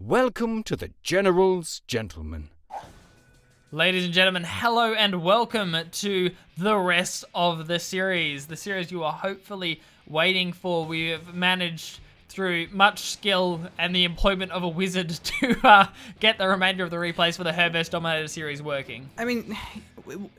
welcome to the General's Gentlemen. Ladies and gentlemen, hello and welcome to the rest of the series. The series you are hopefully waiting for. We have managed, through much skill and the employment of a wizard, to get the remainder of the replays for the Herb vs Dominator series working. I mean,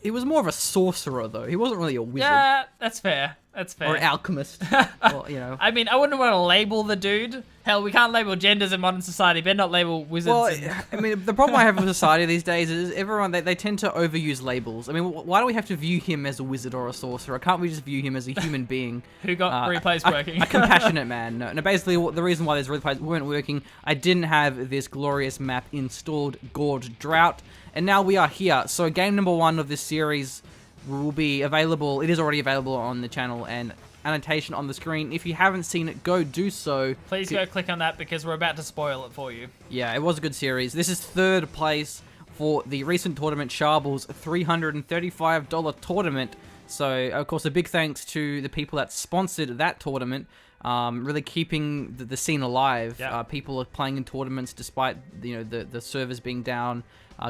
he was more of a sorcerer, though. He wasn't really a wizard. Yeah, that's fair. That's fair. Or an alchemist. Well, you know. I mean, I wouldn't want to label the dude. Hell, we can't label genders in modern society. Better not label wizards. Well, I mean, the problem I have with society these days is everyone, they tend to overuse labels. I mean, why do we have to view him as a wizard or a sorcerer? Can't we just view him as a human being? Who got replays working? A compassionate man. No, basically, the reason why these replays weren't working, I didn't have this glorious map installed, Gorge Drought, and now we are here. So game number 1 of this series will be available. It is already available on the channel and annotation on the screen. If you haven't seen it, go do so. Please go click on that because we're about to spoil it for you. Yeah, it was a good series. This is 3rd place for the recent tournament, Sharbles $335 tournament. So, of course, a big thanks to the people that sponsored that tournament, really keeping the scene alive. Yeah. People are playing in tournaments despite the servers being down,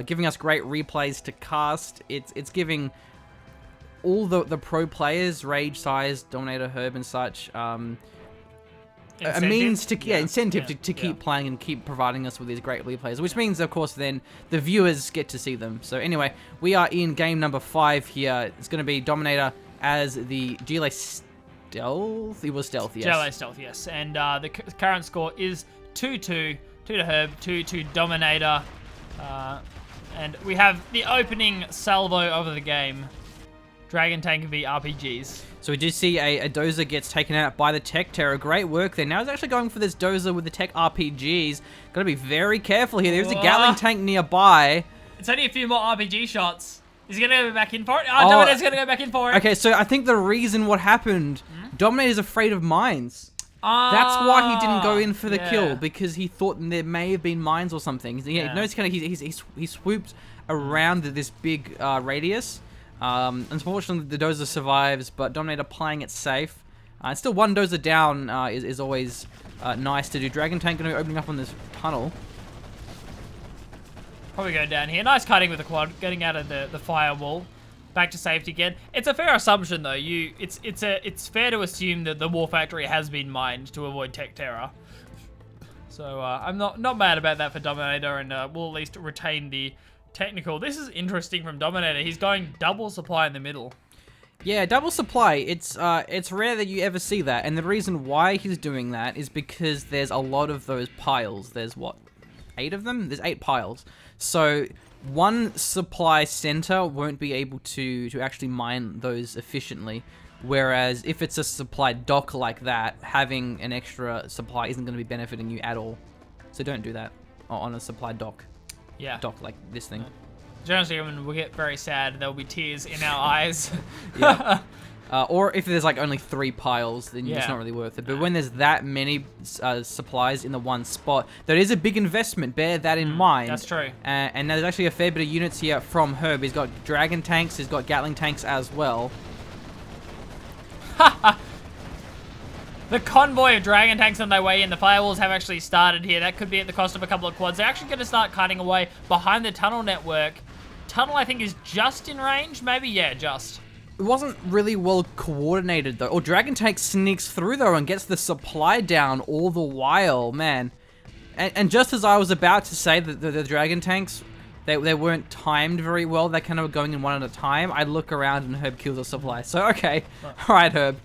giving us great replays to cast. It's giving all the pro players, Rage, Size, Dominator, Herb, and such, a means to incentive to keep playing and keep providing us with these great replays, which means, of course, then the viewers get to see them. So anyway, we are in game number 5 here. It's going to be Dominator as the GLA Stealth. It was Stealth, yes. GLA Stealth, yes. And the current score is 2-2. 2 to Herb, 2 to Dominator. And we have the opening salvo of the game. Dragon Tank v RPGs. So we do see a Dozer gets taken out by the Tech Terror. Great work there. Now he's actually going for this Dozer with the Tech RPGs. Got to be very careful here. There's a Gatling Tank nearby. It's only a few more RPG shots. Is he going to go back in for it? Oh, Dominator's going to go back in for it. Okay, so I think the reason what happened, Dominator's afraid of mines. That's why he didn't go in for the kill, because he thought there may have been mines or something. Notice kind of he swooped around this big radius. Unfortunately, the Dozer survives, but Dominator playing it safe. Still, one Dozer down is always nice to do. Dragon Tank going to be opening up on this tunnel. Probably go down here. Nice cutting with the quad, getting out of the firewall. Back to safety again. It's a fair assumption, though. It's fair to assume that the War Factory has been mined to avoid Tech Terror. So I'm not mad about that for Dominator, and we'll at least retain the technical. This is interesting from Dominator. He's going double supply in the middle. Yeah, double supply. It's rare that you ever see that, and the reason why he's doing that is because there's a lot of those piles. There's what, 8 of them? There's 8 piles. So one supply center won't be able to actually mine those efficiently. Whereas if it's a supply dock like that, having an extra supply isn't going to be benefiting you at all. So don't do that on a supply dock. Yeah. Dock like this thing. Generally, when we get very sad, there'll be tears in our eyes. Yeah. Or if there's like only 3 piles, then it's not really worth it. But when there's that many supplies in the one spot, that is a big investment. Bear that in mind. That's true. And there's actually a fair bit of units here from Herb. He's got Dragon Tanks, he's got Gatling Tanks as well. The convoy of Dragon Tanks on their way in. The firewalls have actually started here. That could be at the cost of a couple of quads. They're actually going to start cutting away behind the tunnel network. Tunnel, I think, is just in range. Maybe, yeah, just. It wasn't really well coordinated, though. Or Dragon Tank sneaks through, though, and gets the supply down all the while, man. And just as I was about to say that the Dragon Tanks, they weren't timed very well. They kind of were going in one at a time. I look around and Herb kills a supply. So, okay. All right, Herb.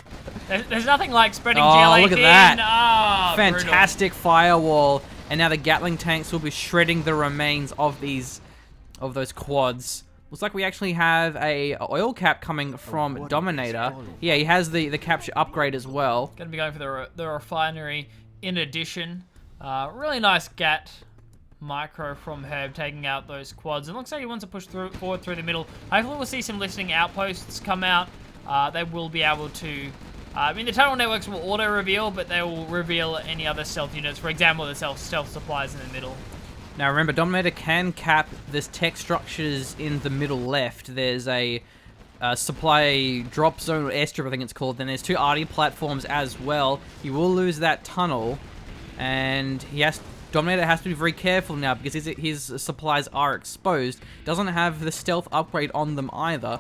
There's nothing like spreading GLA look at thin. that. Oh, fantastic brutal. Firewall. And now the Gatling Tanks will be shredding the remains of those quads. Looks like we actually have a oil cap coming from Dominator. Yeah, he has the capture upgrade as well. Going to be going for the refinery in addition. Really nice GAT micro from Herb taking out those quads. It looks like he wants to push forward through the middle. Hopefully we'll see some listening outposts come out. They will be able to... I mean, the tunnel networks will auto-reveal, but they will reveal any other stealth units. For example, the stealth supplies in the middle. Now remember, Dominator can cap this tech structures in the middle left. There's a supply drop zone, or airstrip I think it's called. Then there's 2 arty platforms as well. He will lose that tunnel, and he has Dominator has to be very careful now because his supplies are exposed. Doesn't have the stealth upgrade on them either.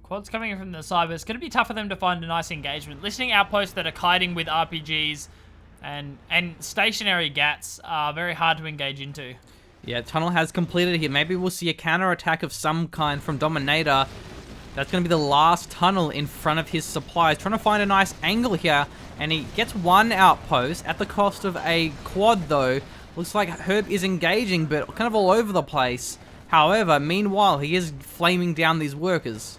Quads coming in from the side, but it's going to be tough for them to find a nice engagement. Listening outposts that are kiting with RPGs and stationary GATs are very hard to engage into. Yeah, tunnel has completed here. Maybe we'll see a counter attack of some kind from Dominator. That's going to be the last tunnel in front of his supplies. Trying to find a nice angle here, and he gets one outpost at the cost of a quad, though. Looks like Herb is engaging, but kind of all over the place. However, meanwhile, he is flaming down these workers.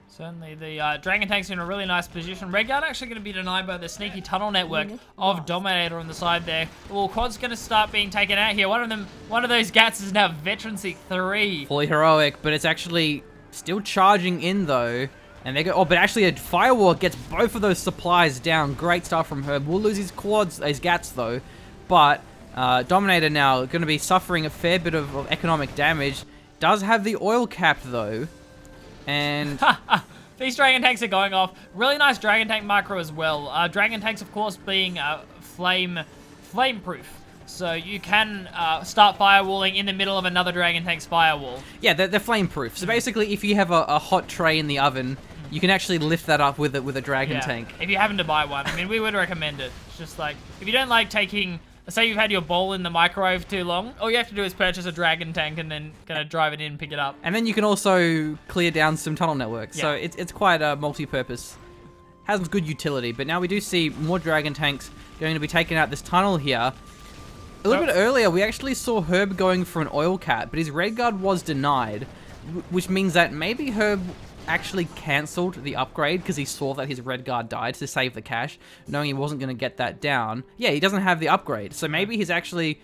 Certainly, the Dragon Tank's in a really nice position. Redguard actually going to be denied by the sneaky tunnel network of Dominator on the side there. Well, Quad's going to start being taken out here. One of those GATs is now Veteran Seek 3. Fully heroic, but it's actually still charging in, though. And they go, oh, but actually a Firewall gets both of those supplies down. Great stuff from Herb. We'll lose his GATs, though. But Dominator now going to be suffering a fair bit of economic damage. Does have the oil cap, though. And these Dragon Tanks are going off. Really nice Dragon Tank micro as well. Dragon Tanks, of course, being flame-proof. So you can start firewalling in the middle of another Dragon Tank's firewall. Yeah, they're flame-proof. So basically, if you have a hot tray in the oven, you can actually lift that up with a Dragon Tank. If you happen to buy one. I mean, we would recommend it. It's just like, if you don't like taking... Say you've had your bowl in the microwave too long, all you have to do is purchase a Dragon Tank and then kind of drive it in and pick it up. And then you can also clear down some tunnel networks. Yeah. So it's quite a multi-purpose. Has good utility. But now we do see more Dragon Tanks going to be taking out this tunnel here. A little bit earlier, we actually saw Herb going for an oil cap, but his Red Guard was denied, which means that maybe Herb actually cancelled the upgrade because he saw that his Red Guard died to save the cash, knowing he wasn't going to get that down. Yeah, he doesn't have the upgrade, so maybe he's actually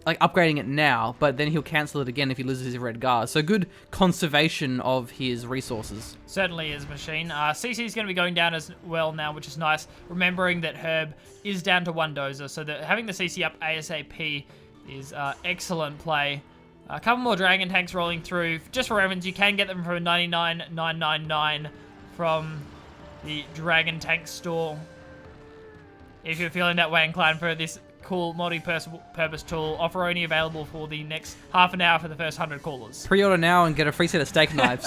like upgrading it now, but then he'll cancel it again if he loses his Red Guard. So good conservation of his resources. Certainly is, Machine. CC is going to be going down as well now, which is nice. Remembering that Herb is down to one dozer, so that having the CC up ASAP is excellent play. A couple more Dragon Tanks rolling through. Just for reference, you can get them for 99,999 from the Dragon Tank store. If you're feeling that way inclined for this cool multi-purpose tool, offer only available for the next half an hour for the first 100 callers. Pre-order now and get a free set of steak knives.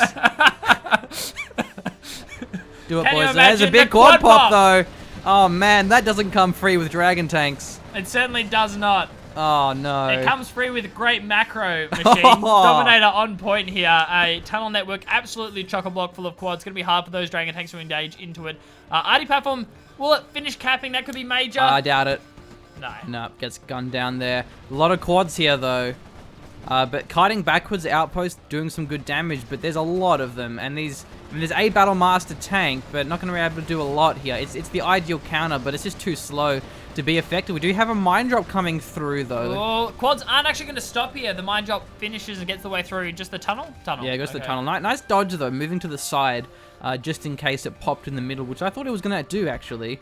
Do it, Can you boys. There's a imagine big the quad quad pop, though. Oh, man, that doesn't come free with Dragon Tanks. It certainly does not. Oh, no. It comes free with great macro machine. Dominator on point here. A tunnel network, absolutely chock-a-block full of quads. Going to be hard for those Dragon Tanks to engage into it. RD platform, will it finish capping? That could be major. I doubt it. No. Nope, gets gunned down there. A lot of quads here, though. But kiting backwards outpost, doing some good damage, but there's a lot of them. And there's a Battle Master tank, but not going to be able to do a lot here. It's the ideal counter, but it's just too slow to be effective. We do have a mine drop coming through, though. Oh, quads aren't actually going to stop here. The mine drop finishes and gets the way through. Just the tunnel? Tunnel. Yeah, it goes to the tunnel. Nice dodge, though, moving to the side, just in case it popped in the middle, which I thought it was going to do, actually.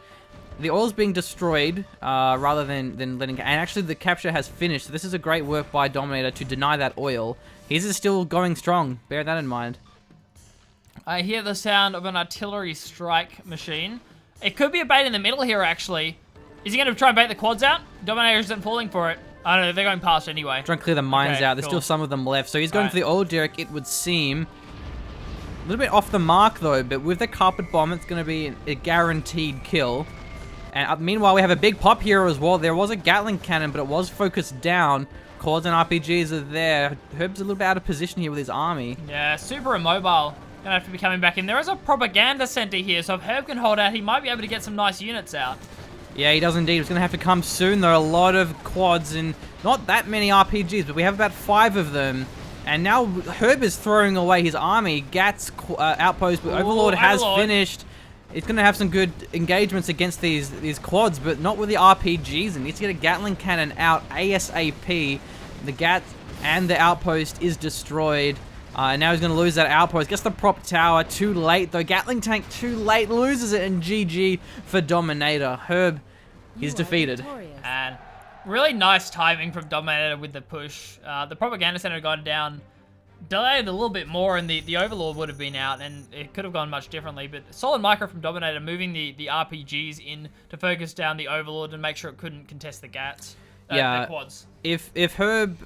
The oil's being destroyed rather than letting... And actually, the capture has finished. So this is a great work by Dominator to deny that oil. His is still going strong. Bear that in mind. I hear the sound of an artillery strike machine. It could be a bait in the middle here, actually. Is he going to try and bait the quads out? Dominator isn't falling for it. I don't know. They're going past anyway. Trying to clear the mines out. There's cool. still some of them left. So he's going for the oil derrick, it would seem. A little bit off the mark, though. But with the carpet bomb, it's going to be a guaranteed kill. And meanwhile, we have a big pop here as well. There was a Gatling cannon, but it was focused down. Quads and RPGs are there. Herb's a little bit out of position here with his army. Yeah, super immobile. Gonna have to be coming back in. There is a propaganda center here, so if Herb can hold out, he might be able to get some nice units out. Yeah, he does indeed. It's going to have to come soon. There are a lot of quads and not that many RPGs, but we have about 5 of them. And now Herb is throwing away his army. Gat's outpost, but Overlord has finished. It's going to have some good engagements against these quads, but not with the RPGs. And needs to get a Gatling cannon out ASAP. The Gat and the outpost is destroyed. And now he's going to lose that outpost. Gets the prop tower too late, though. Gatling tank too late. Loses it, and GG for Dominator. Herb is defeated. And really nice timing from Dominator with the push. The propaganda center had gone down delayed a little bit more, and the Overlord would have been out, and it could have gone much differently. But solid micro from Dominator, moving the RPGs in to focus down the Overlord and make sure it couldn't contest the Gats. The quads. If Herb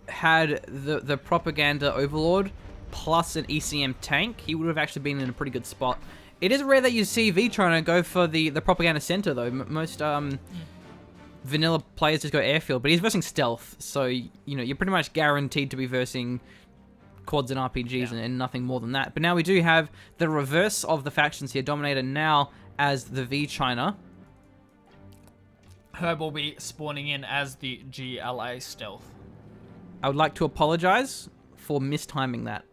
had the Propaganda Overlord plus an ECM tank, he would have actually been in a pretty good spot. It is rare that you see V trying to go for the Propaganda Center, though. Most vanilla players just go airfield, but he's versing stealth, so you're pretty much guaranteed to be versing quads and RPGs and nothing more than that. But now we do have the reverse of the factions here. Dominator now as the V China. Herb will be spawning in as the GLA stealth. I would like to apologize for mistiming that.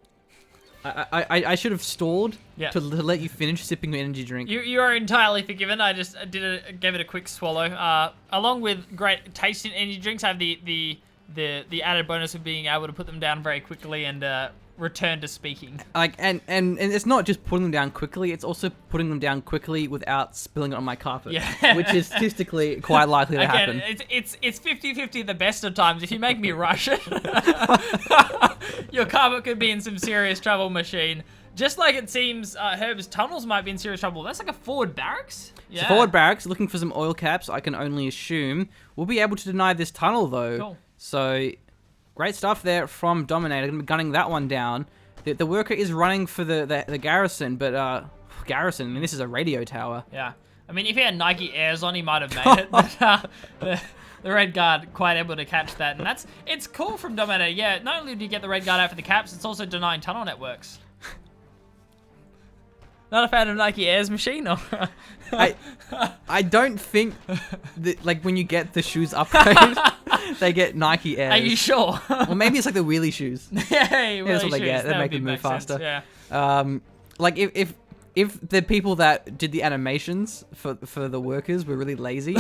I should have stalled to let you finish sipping your energy drink. You are entirely forgiven. I just gave it a quick swallow. Along with great tasting energy drinks, I have the added bonus of being able to put them down very quickly and return to speaking. And it's not just putting them down quickly; it's also putting them down quickly without spilling it on my carpet, which is statistically quite likely to happen. It's 50-50 the best of times. If you make me rush it, your carpet could be in some serious trouble, machine. Just like it seems Herb's tunnels might be in serious trouble. That's like a forward barracks? Yeah. So forward barracks, looking for some oil caps, I can only assume. We'll be able to deny this tunnel, though. Cool. So, great stuff there from Dominator. Going to be gunning that one down. The worker is running for the garrison, but garrison, I mean, this is a radio tower. Yeah. I mean, if he had Nike Airs on, he might have made it. But the Red Guard quite able to catch that. And it's cool from Dominator. Yeah, not only do you get the Red Guard out for the caps, it's also denying tunnel networks. Not a fan of Nike Airs, machine? Or I don't think that, like, when you get the shoes upgrade, they get Nike Airs. Are you sure? Well, maybe it's like the wheelie shoes. Yeah, that's what they get. They make them move faster. Like if the people that did the animations for the workers were really lazy,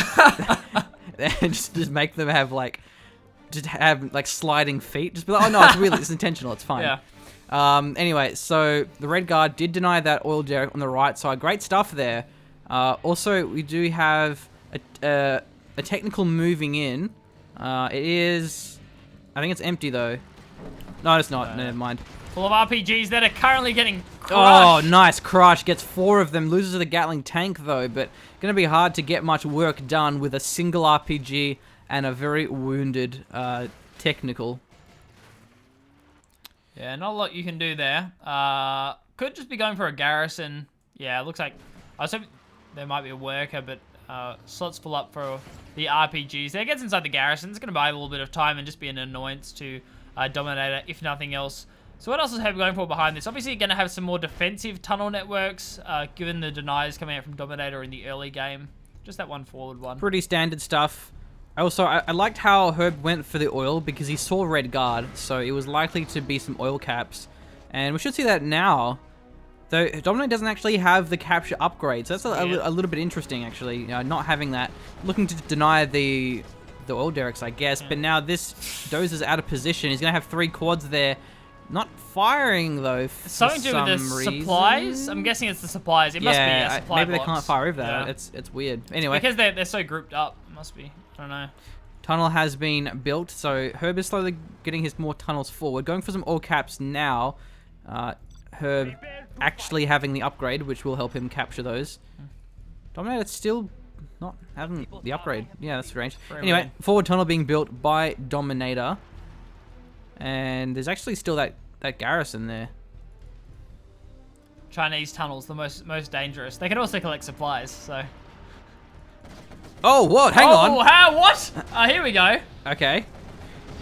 and just make them have like sliding feet. Just be like, oh no, it's intentional. It's fine. Yeah. Anyway, so the Red Guard did deny that oil derrick on the right side. Great stuff there. Also, we do have a technical moving in. It is... I think it's empty, though. No, it's not. Never mind. Full of RPGs that are currently getting crushed. Oh, nice. Crush. Gets 4 of them. Loses the Gatling tank, though. But going to be hard to get much work done with a single RPG and a very wounded technical. Yeah, not a lot you can do there. Could just be going for a garrison. Yeah, it looks like... I was hoping there might be a worker, but slots full up for the RPGs. There gets inside the garrison. It's going to buy a little bit of time and just be an annoyance to Dominator, if nothing else. So what else is Herb going for behind this? Obviously, you're going to have some more defensive tunnel networks, given the denies coming out from Dominator in the early game. Just that one forward one. Pretty standard stuff. I liked how Herb went for the oil because he saw Red Guard, so it was likely to be some oil caps. And we should see that now. Though Dominator doesn't actually have the capture upgrade, so that's a little bit interesting, actually. Not having that. Looking to deny the oil derricks, I guess. Yeah. But now this Dozer's out of position. He's going to have 3 quads there. Not firing, though, for something to do with the supplies? I'm guessing it's the supplies. It must be a supply maybe box. They can't fire over that. Yeah. It's weird. Anyway. Because they're so grouped up. It must be. I don't know. Tunnel has been built, so Herb is slowly getting his more tunnels forward. Going for some all caps now. Herb actually having the upgrade, which will help him capture those. Dominator still not having the upgrade. Yeah, that's strange. Anyway, forward tunnel being built by Dominator. And there's actually still that garrison there. Chinese tunnels, the most dangerous. They can also collect supplies, so... Oh, what? Hang on. Oh, how? What? Here we go. Okay.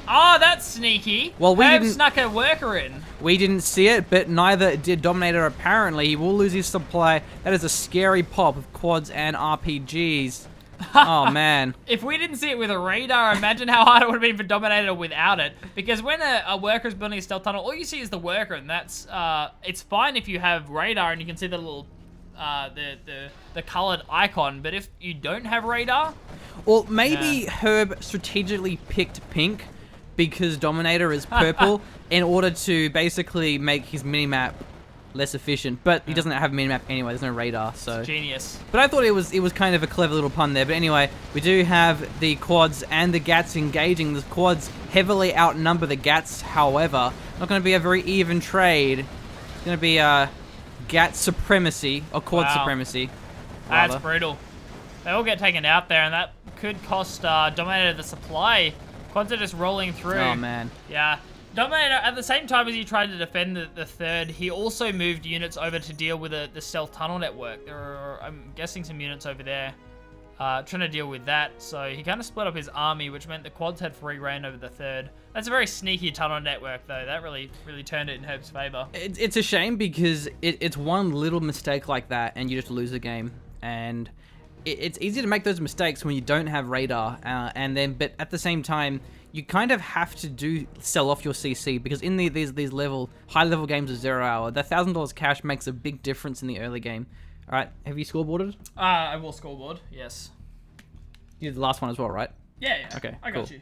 Oh, that's sneaky. Well, Herb snuck a worker in. We didn't see it, but neither did Dominator apparently. He will lose his supply. That is a scary pop of quads and RPGs. Oh, man. If we didn't see it with a radar, imagine how hard it would have been for Dominator without it. Because when a worker is building a stealth tunnel, all you see is the worker, and that's... it's fine if you have radar and you can see the little... the colored icon, but if you don't have radar... Well, maybe Herb strategically picked pink because Dominator is purple in order to basically make his minimap less efficient. But he doesn't have a minimap anyway. There's no radar, so. Genius. But I thought it was kind of a clever little pun there. But anyway, we do have the quads and the Gats engaging. The quads heavily outnumber the Gats. However, not going to be a very even trade. It's going to be Gat supremacy or quad supremacy. That's brutal. They all get taken out there, and that could cost Dominator the supply. Quads are just rolling through. Oh man. Yeah. Dominator, at the same time as he tried to defend the third, he also moved units over to deal with the stealth tunnel network. There are, I'm guessing, some units over there trying to deal with that. So he kind of split up his army, which meant the quads had free reign over the third. That's a very sneaky tunnel network, though. That really turned it in Herb's favor. It's a shame because it's one little mistake like that, and you just lose the game. And it's easy to make those mistakes when you don't have radar, but at the same time, you kind of have to sell off your CC, because in these high level games of 0 hour, the $1,000 cash makes a big difference in the early game. All right, have you scoreboarded? I will scoreboard. Yes. You did the last one as well, right? Yeah. Okay. I got you.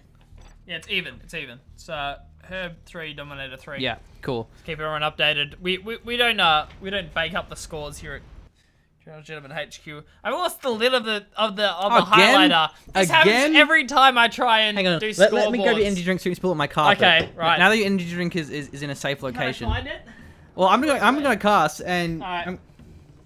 Yeah, it's even. It's Herb 3, Dominator 3. Yeah. Cool. Let's keep everyone updated. We don't bake up the scores here at Gentleman HQ. I lost the lid of the highlighter. This happens every time I try and Hang on. do scoreboards. Let me go to energy drink so you can spill up my carpet. Okay, right. Now that your energy drink is in a safe location. Can I find it? Well, I'm gonna cast and. Alright.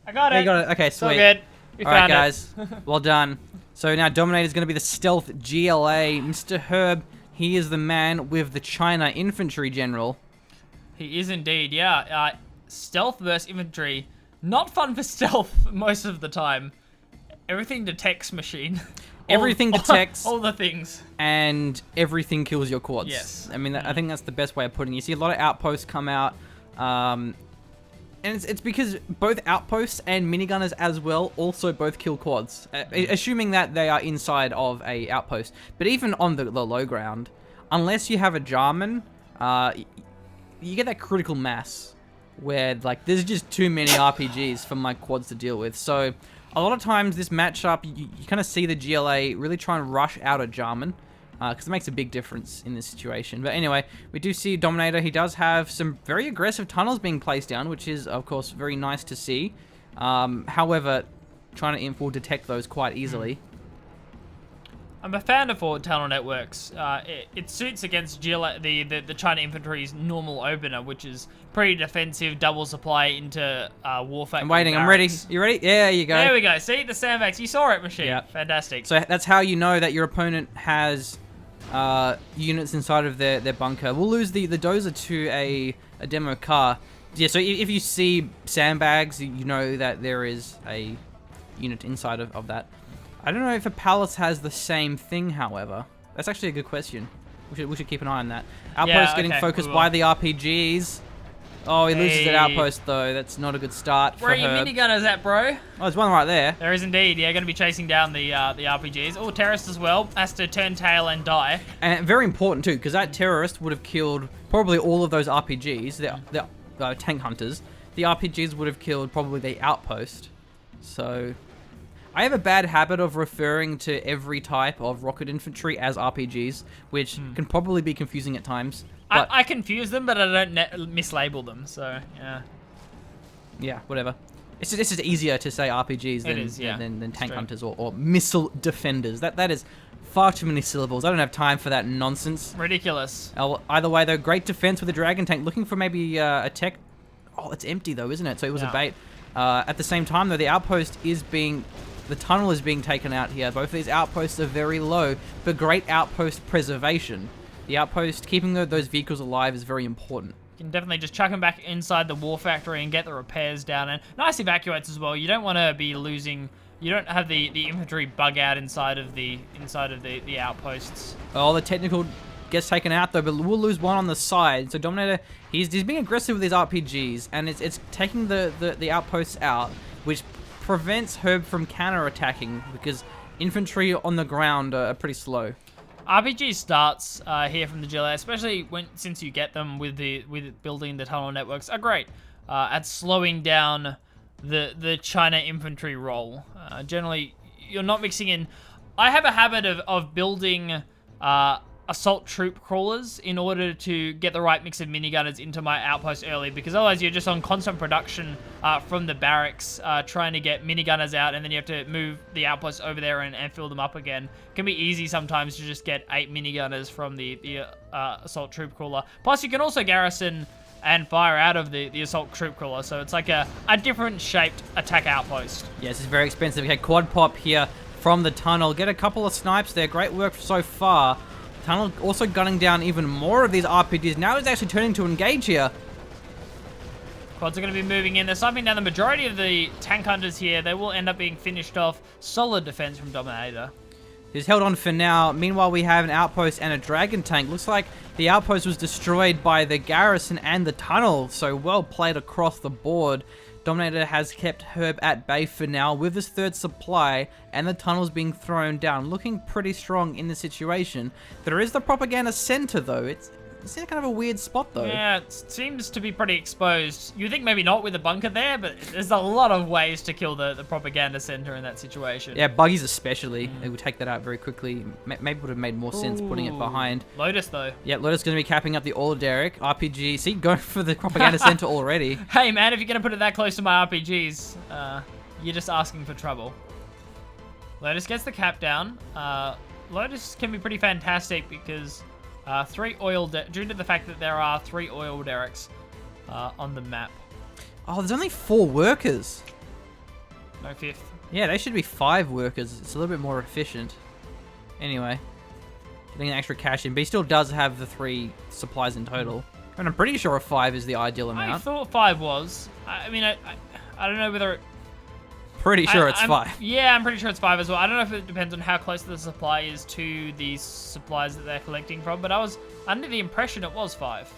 I got it. You got it. Okay, sweet. So good. We Alright, found guys. Well done. So now Dominator is going to be the stealth GLA. Mr. Herb, he is the man with the China infantry general. He is indeed, yeah. Stealth versus infantry. Not fun for stealth most of the time. Everything detects machine. Everything detects. All the things. And everything kills your quads. Yes. I mean, I think that's the best way of putting it. You see a lot of outposts come out. And it's because both outposts and minigunners as well also both kill quads. Assuming that they are inside of a outpost. But even on the low ground, unless you have a Jarman, you get that critical mass where like there's just too many RPGs for my quads to deal with. So a lot of times this matchup, you kind of see the GLA really try and rush out a Jarman. Because it makes a big difference in this situation. But anyway, we do see Dominator. He does have some very aggressive tunnels being placed down, which is, of course, very nice to see. However, China Inf will detect those quite easily. I'm a fan of forward tunnel networks. It suits against the China infantry's normal opener, which is pretty defensive, double supply into warfare. I'm waiting. I'm ready. You ready? Yeah, there you go. There we go. See the sandbags. You saw it, machine. Yeah. Fantastic. So that's how you know that your opponent has units inside of their bunker. We'll lose the dozer to a demo car. Yeah. So if you see sandbags, you know that there is a unit inside of that. I don't know if a palace has the same thing, however. That's actually a good question. We should keep an eye on that. Outpost getting focused by the RPGs. Oh, he loses at outpost, though. That's not a good start for Where are your Herb. minigunners at, bro? Oh, there's one right there. There is indeed. Yeah, going to be chasing down the RPGs. Oh, terrorist as well. Has to turn tail and die. And very important, too, because that terrorist would have killed probably all of those RPGs, the tank hunters. The RPGs would have killed probably the outpost. So I have a bad habit of referring to every type of rocket infantry as RPGs, which can probably be confusing at times. But I confuse them, but I don't mislabel them, so, yeah. Yeah, whatever. It's just easier to say RPGs than tank hunters or missile defenders. That is far too many syllables. I don't have time for that nonsense. Ridiculous. Either way, though, great defense with the dragon tank. Looking for maybe a tech. Oh, it's empty, though, isn't it? So it was a bait. At the same time, though, the outpost is being... The tunnel is being taken out here. Both of these outposts are very low, but great outpost preservation. The outpost, keeping those vehicles alive is very important. You can definitely just chuck them back inside the war factory and get the repairs down. And nice evacuates as well. You don't want to be losing... You don't have the infantry bug out inside of the outposts. Oh, the technical gets taken out, though, but we'll lose one on the side. So Dominator, he's being aggressive with his RPGs, and it's taking the outposts out, which prevents Herb from counter-attacking, because infantry on the ground are pretty slow. RPG starts here from the GLA, especially since you get them with building the tunnel networks, are great at slowing down the China infantry roll. Generally, you're not mixing in. I have a habit of building assault troop crawlers in order to get the right mix of minigunners into my outpost early, because otherwise you're just on constant production from the barracks trying to get minigunners out, and then you have to move the outposts over there and fill them up again. It can be easy sometimes to just get 8 minigunners from the assault troop crawler. Plus you can also garrison and fire out of the assault troop crawler, so it's like a different shaped attack outpost. Yeah, this is very expensive. Okay, quad pop here from the tunnel. Get a couple of snipes there. Great work so far. Tunnel also gunning down even more of these RPGs. Now he's actually turning to engage here. Quads are going to be moving in. They're sniping down the majority of the tank hunters here. They will end up being finished off. Solid defense from Dominator. He's held on for now. Meanwhile, we have an outpost and a dragon tank. Looks like the outpost was destroyed by the garrison and the tunnel. So well played across the board. Dominator has kept Herb at bay for now with his third supply and the tunnels being thrown down. Looking pretty strong in the situation. There is the propaganda center though. It's in kind of a weird spot though. Yeah, it seems to be pretty exposed. You think maybe not with a bunker there, but there's a lot of ways to kill the propaganda center in that situation. Yeah, buggies especially. They would take that out very quickly. Maybe would have made more sense putting it behind. Lotus though. Yeah, Lotus going to be capping up the oil derrick. RPG, see, going for the propaganda center already. Hey man, if you're going to put it that close to my RPGs, you're just asking for trouble. Lotus gets the cap down. Lotus can be pretty fantastic because 3 oil due to the fact that there are 3 oil derricks on the map. Oh, there's only 4 workers. No 5th. Yeah, they should be 5 workers. It's a little bit more efficient. Anyway, getting an extra cash in, but he still does have the 3 supplies in total. And I'm pretty sure a 5 is the ideal amount. I thought 5 was. I mean, I don't know whether it... Pretty sure it's 5. Yeah, I'm pretty sure it's 5 as well. I don't know if it depends on how close the supply is to these supplies that they're collecting from, but I was under the impression it was 5.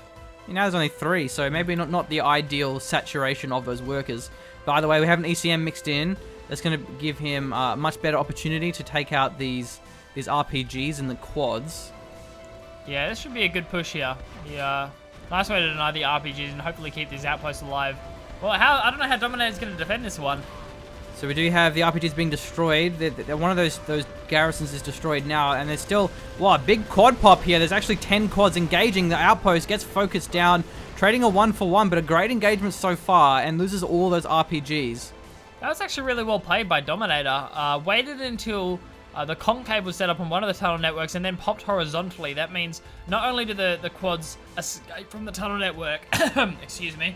You know, there's only 3, so maybe not the ideal saturation of those workers. By the way, we have an ECM mixed in. That's going to give him a much better opportunity to take out these RPGs and the quads. Yeah, this should be a good push here. Yeah, nice way to deny the RPGs and hopefully keep these outposts alive. Well, I don't know how Dominator's going to defend this one. So we do have the RPGs being destroyed. One of those garrisons is destroyed now, and there's still, wow, a big quad pop here. There's actually 10 quads engaging. The outpost gets focused down, trading a 1-for-1, but a great engagement so far, and loses all those RPGs. That was actually really well played by Dominator. Waited until the concave was set up on one of the tunnel networks and then popped horizontally. That means not only do the quads escape from the tunnel network, excuse me,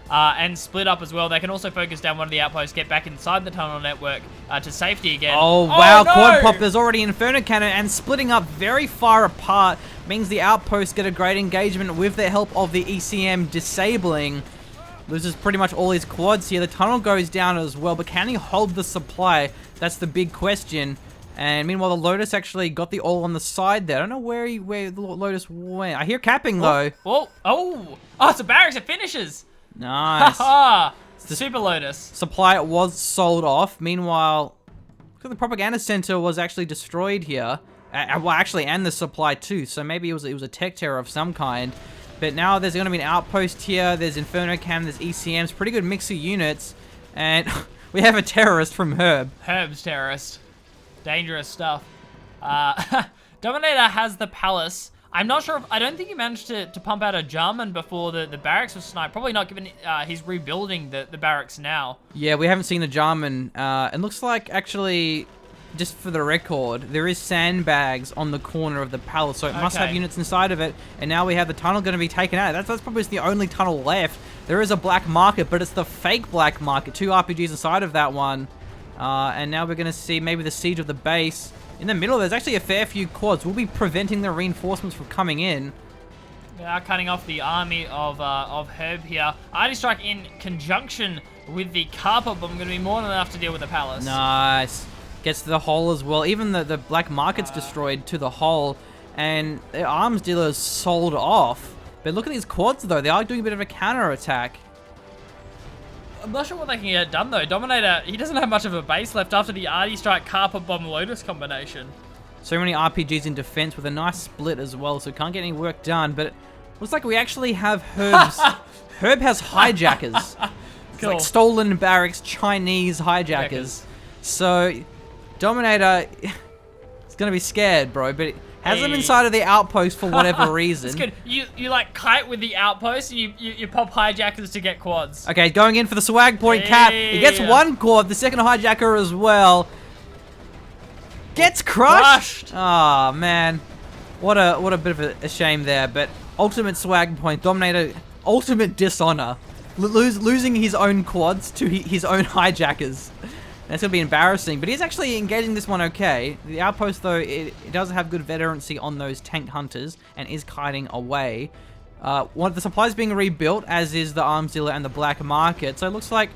and split up as well, they can also focus down one of the outposts, get back inside the tunnel network to safety again. Oh wow, no! quad pop, there's already Inferno Cannon, and splitting up very far apart means the outposts get a great engagement with the help of the ECM disabling. Loses pretty much all his quads here. The tunnel goes down as well, but can he hold the supply? That's the big question. And meanwhile, the Lotus actually got the oil on the side there. I don't know where the Lotus went. I hear capping though. Oh, it's a barracks, it finishes. Nice. Haha! Super Lotus. Supply was sold off. Meanwhile, the propaganda center was actually destroyed here. Well, actually, and the supply too. So maybe it was a tech terror of some kind. But now there's going to be an outpost here. There's Inferno Cannon. There's ECMs. Pretty good mix of units. And we have a terrorist from Herb. Herb's terrorist. Dangerous stuff. Dominator has the palace. I'm not sure if... I don't think he managed to pump out a German before the barracks was sniped. Probably not, given he's rebuilding the barracks now. Yeah, we haven't seen a German. It looks like, actually, just for the record, there is sandbags on the corner of the palace, so it must have units inside of it. And now we have the tunnel going to be taken out. That's probably the only tunnel left. There is a black market, but it's the fake black market. 2 RPGs inside of that one. And now we're going to see maybe the siege of the base. In the middle, there's actually a fair few quads. We'll be preventing the reinforcements from coming in. They are cutting off the army of Herb here. Arty Strike in conjunction with the Carpet Bomb going to be more than enough to deal with the palace. Nice. Gets to the hole as well. Even the black market's destroyed to the hole. And the arms dealer's sold off. But look at these quads, though. They are doing a bit of a counter-attack. I'm not sure what they can get done, though. Dominator, he doesn't have much of a base left after the Arty Strike Carpet Bomb Lotus combination. So many RPGs in defense with a nice split as well, so can't get any work done. But it looks like we actually have Herb's... Herb has hijackers. It's like stolen barracks, Chinese hijackers. So Dominator is going to be scared, bro. But Has them inside of the outpost for whatever reason. It's good. You like kite with the outpost and you pop hijackers to get quads. Okay, going in for the swag point cap. He gets one quad, the second hijacker as well. Gets crushed. Oh man. What a bit of a shame there, but ultimate swag point, Dominator, ultimate dishonor. Losing his own quads to his own hijackers. That's going to be embarrassing, but he's actually engaging this one okay. The outpost, though, it does have good veterancy on those tank hunters and is kiting away. One of the supplies being rebuilt, as is the arms dealer and the black market. So it looks like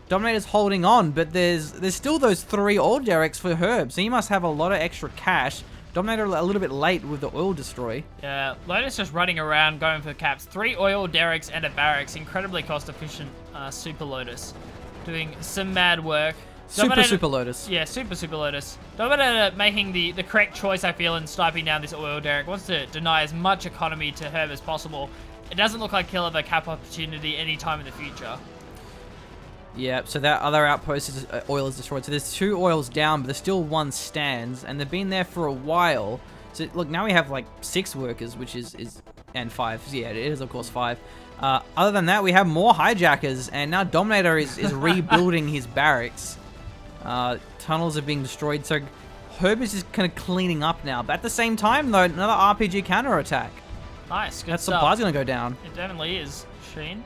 Dominator's holding on, but there's still those 3 oil derricks for Herb, so he must have a lot of extra cash. Dominator a little bit late with the oil destroy. Yeah, Lotus just running around going for caps. 3 oil derricks and a barracks. Incredibly cost efficient Super Lotus. Doing some mad work. Super Lotus. Yeah, Super Lotus. Dominator making the correct choice, I feel, in sniping down this oil derrick. Wants to deny as much economy to Herb as possible. It doesn't look like he'll have a cap opportunity anytime in the future. Yeah, so that other outpost is oil is destroyed. So there's 2 oils down, but there's still 1 stands, and they've been there for a while. So look, now we have like 6 workers, which is and 5. So, yeah, it is of course 5. Other than that, we have more hijackers, and now Dominator is rebuilding his barracks. Tunnels are being destroyed, so Herb is just kind of cleaning up now. But at the same time, though, another RPG counterattack. Nice, good that stuff. supply's gonna go down. It definitely is, Sheen.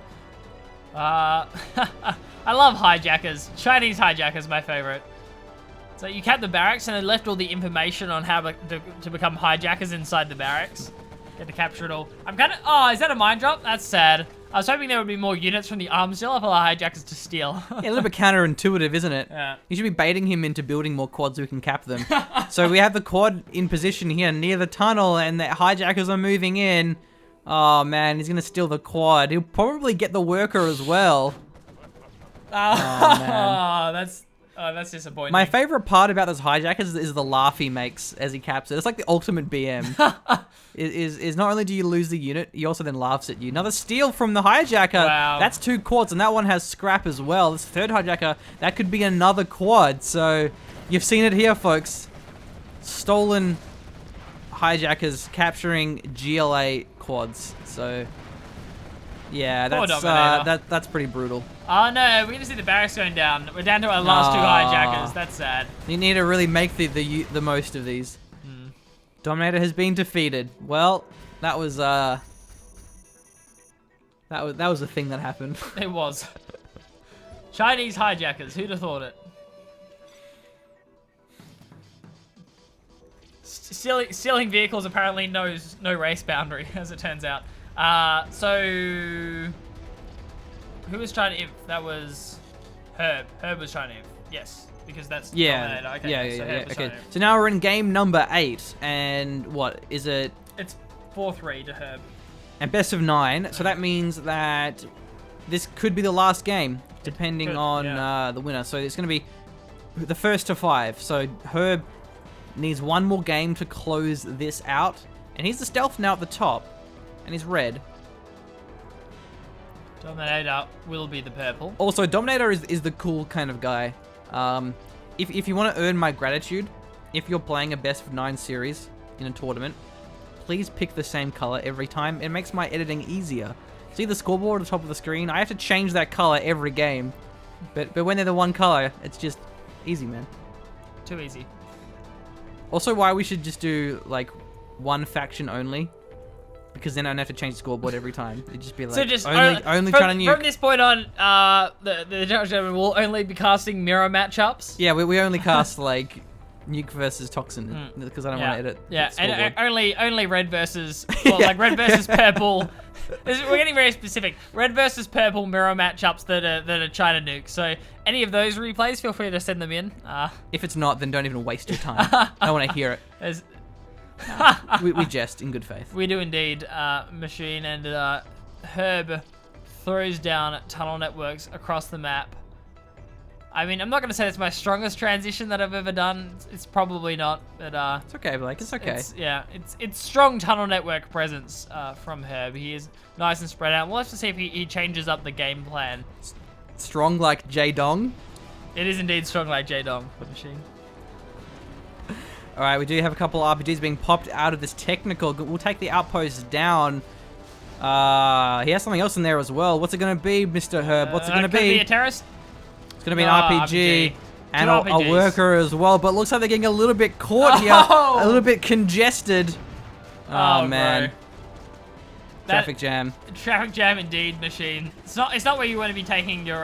I love hijackers. Chinese hijackers, my favorite. So you cap the barracks, and they left all the information on how to become hijackers inside the barracks. Get to capture it all. I'm kind of... Oh, is that a mine drop? That's sad. I was hoping there would be more units from the arms dealer for the hijackers to steal. Yeah, a little bit counterintuitive, isn't it? Yeah. You should be baiting him into building more quads so we can cap them. So we have the quad in position here near the tunnel, and the hijackers are moving in. Oh, man, he's going to steal the quad. He'll probably get the worker as well. Oh, man. That's disappointing. My favorite part about those hijackers is the laugh he makes as he caps it. It's like the ultimate BM. is not only do you lose the unit, he also then laughs at you. Another steal from the hijacker. Wow. That's 2 quads, and that one has scrap as well. This 3rd hijacker, that could be another quad. So you've seen it here, folks. Stolen hijackers capturing GLA quads. So yeah, that's pretty brutal. Oh no, we're gonna see the barracks going down. We're down to our last 2 hijackers. That's sad. You need to really make the most of these. Dominator has been defeated. Well, that was that was a thing that happened. It was. Chinese hijackers. Who'd have thought it? Stealing vehicles apparently knows no race boundary, as it turns out. So who was trying to imp? That was Herb. Herb was trying to imp. Yes, because that's Dominator. Okay, Okay. So now we're in game number 8, and what is it? It's 4-3 to Herb. And best of 9. So that means that this could be the last game, depending on the winner. So it's going to be the first to 5. So Herb needs 1 more game to close this out, and he's the stealth now at the top, and he's red. Dominator will be the purple. Also, Dominator is the cool kind of guy. If you want to earn my gratitude, if you're playing a best of 9 series in a tournament, please pick the same color every time. It makes my editing easier. See the scoreboard at the top of the screen? I have to change that color every game. But when they're the one color, it's just easy, man. Too easy. Also, why we should just do like 1 faction only, because then I don't have to change the scoreboard every time. It'd just be like so just only trying to nuke. From this point on, the gentleman will only be casting mirror matchups. Yeah, we only cast like nuke versus toxin because I don't want to edit. Yeah, and only red versus like red versus purple. We're getting very specific. Red versus purple mirror matchups that are China nuke. So any of those replays, feel free to send them in. If it's not, then don't even waste your time. I don't want to hear it. We jest in good faith. We do indeed, Machine, and Herb throws down tunnel networks across the map. I mean, I'm not going to say it's my strongest transition that I've ever done. It's probably not, but it's okay, Blake. It's okay. It's strong tunnel network presence from Herb. He is nice and spread out. We'll have to see if he changes up the game plan. Strong like J Dong. It is indeed strong like J Dong for Machine. All right, we do have a couple RPGs being popped out of this technical. We'll take the outpost down. He has something else in there as well. What's it going to be, Mr. Herb? What's it going to Could it be? be a terrorist? It's going to be an RPG. And a RPGs. worker as well, but it looks like they're getting a little bit caught here. A little bit congested. Oh, man. Traffic jam. Traffic jam indeed, machine. It's not where you want to be taking your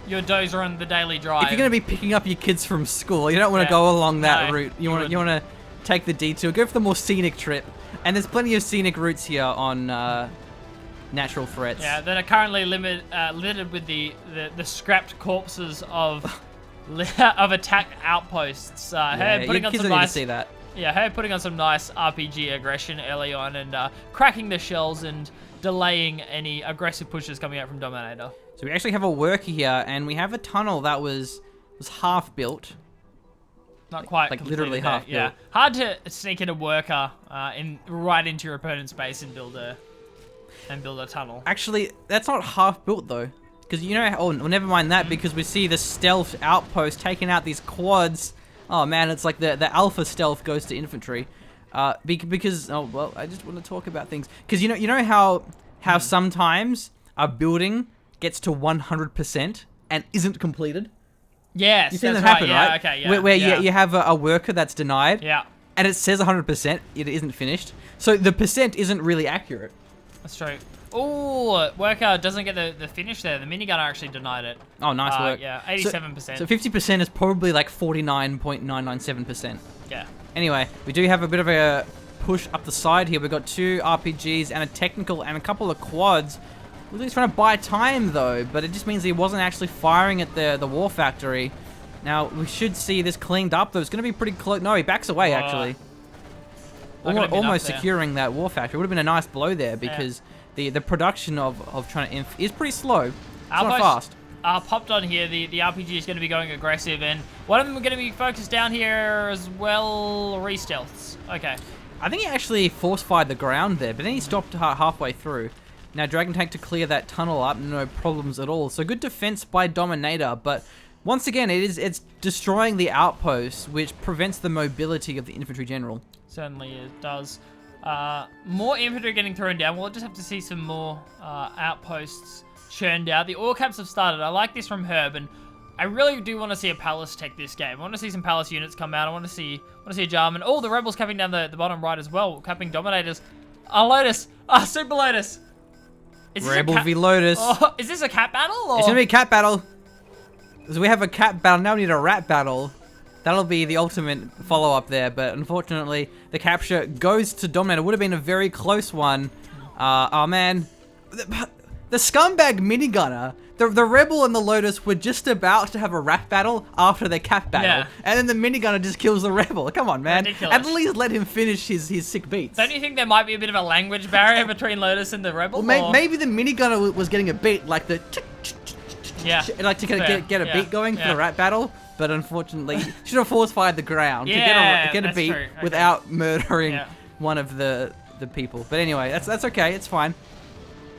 dozer on the daily drive. If you're going to be picking up your kids from school, you don't want to go along that route. You want to take the detour. Go for the more scenic trip. And there's plenty of scenic routes here on natural threats. Yeah, that are currently littered with the scrapped corpses of attack outposts. Her putting on some nice. See that. Yeah, her putting on some nice RPG aggression early on and cracking the shells and delaying any aggressive pushes coming out from Dominator. So we actually have a worker here, and we have a tunnel that was half built. Not quite, like literally there. half built. Yeah, hard to sneak in a worker right into your opponent's base and build a tunnel. Actually, that's not half built though, because you know. Oh, well, never mind that, because we see the stealth outpost taking out these quads. Oh man, it's like the alpha stealth goes to infantry, because oh well, I just want to talk about things because you know how sometimes a building gets to 100% and isn't completed. Yes, you've seen that's that happen, right? right? Okay, yeah. Where you have a worker that's denied. Yeah. And it says 100%, it isn't finished. So the percent isn't really accurate. That's true. Oh, worker doesn't get the finish there. The minigunner actually denied it. Oh, nice work. Yeah, 87%. So 50% is probably like 49.997%. Yeah. Anyway, we do have a bit of a push up the side here. We've got 2 RPGs and a technical and a couple of quads. We're just trying to buy time though, but it just means he wasn't actually firing at the war factory. Now, we should see this cleaned up though. It's going to be pretty close. No, he backs away actually. Almost securing that war factory. It would have been a nice blow there because the production of trying to inf is pretty slow. It's not fast. Popped on here. The RPG is going to be going aggressive, and one of them are going to be focused down here as well. Re-stealths. Okay. I think he actually force-fired the ground there, but then he stopped halfway through. Now, Dragon Tank to clear that tunnel up, no problems at all. So good defense by Dominator, but once again, it's destroying the outpost, which prevents the mobility of the infantry general. Certainly it does. More infantry getting thrown down. We'll just have to see some more outposts churned out. The ore caps have started. I like this from Herb, and I really do want to see a Palace take this game. I want to see some Palace units come out. I want to see a Jarman. Oh, the Rebels capping down the bottom right as well, capping Dominators. Lotus. Super Lotus. Rebel v Lotus. Oh, is this a cat battle? Or? It's going to be a cat battle. Because we have a cat battle, now we need a rat battle. That'll be the ultimate follow-up there, but unfortunately, the capture goes to Dominator. Would have been a very close one. Oh man. The scumbag minigunner, the Rebel and the Lotus were just about to have a rat battle after their cap battle. And then the minigunner just kills the Rebel. Come on, man. Ridiculous. At least let him finish his sick beats. Don't you think there might be a bit of a language barrier between Lotus and the Rebel? Well, maybe the minigunner was getting a beat, like the... like to get a beat going for the rat battle. But unfortunately, should have force-fired the ground to get a beat without murdering one of the people. But anyway, that's okay. It's fine.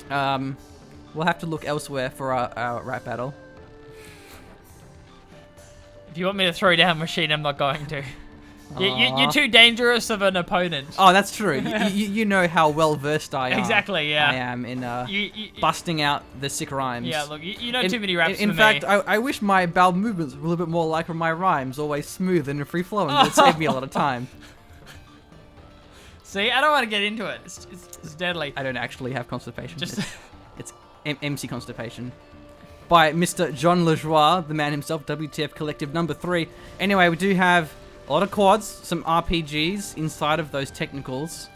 We'll have to look elsewhere for our rat battle. If you want me to throw down Machine, I'm not going to. You're too dangerous of an opponent. Oh, that's true. you know how well versed I am. Exactly, yeah. I am in busting out the sick rhymes. Yeah, look, you know too many raps In for fact, me. I wish my bowel movements were a little bit more like my rhymes, always smooth and free-flowing. It would save me a lot of time. See, I don't want to get into it. It's deadly. I don't actually have constipation. It's MC constipation. By Mr. John Lejoie, the man himself, WTF Collective number 3. Anyway, we do have a lot of quads, some RPGs inside of those technicals.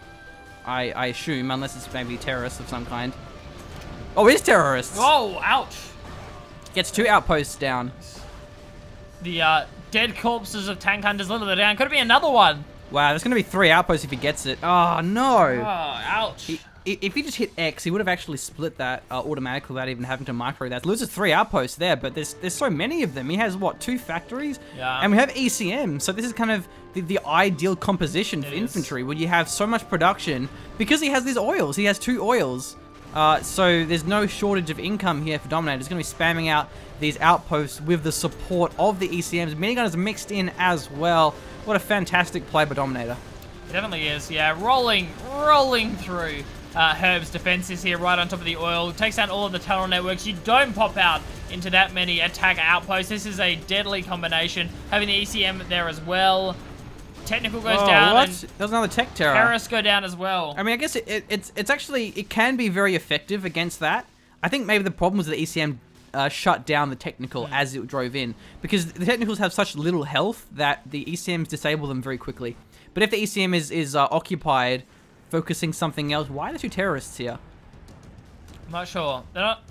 I assume, unless it's maybe terrorists of some kind. Oh, it is terrorists! Oh, ouch! Gets 2 outposts down. The dead corpses of tank hunters little down. Could it be another one? Wow, there's going to be 3 outposts if he gets it. Oh, no! Oh, ouch. If he just hit X, he would have actually split that automatically without even having to micro that. Loses 3 outposts there, but there's so many of them. He has, what, 2 factories? Yeah. And we have ECM, so this is kind of the ideal composition for infantry, where you have so much production. Because he has these oils. He has 2 oils. So there's no shortage of income here for Dominator. It's going to be spamming out these outposts with the support of the ECMs. Minigunners mixed in as well. What a fantastic play by Dominator. It definitely is, yeah. Rolling through Herb's defenses here right on top of the oil. Takes down all of the tunnel networks. You don't pop out into that many attack outposts. This is a deadly combination. Having the ECM there as well. Technical goes down. What? And There's another tech terror. terrorists go down as well. I mean, I guess it's actually, it can be very effective against that. I think maybe the problem was that the ECM shut down the technical as it drove in, because the technicals have such little health that the ECMs disable them very quickly. But if the ECM is occupied, focusing something else, why are there two terrorists here? I'm not sure. They're not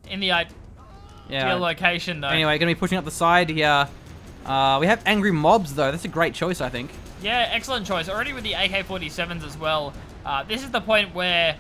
in the ideal location, though. Anyway, going to be pushing up the side here. We have angry mobs, though. That's a great choice, I think. Yeah, excellent choice. Already with the AK-47s as well. This is the point where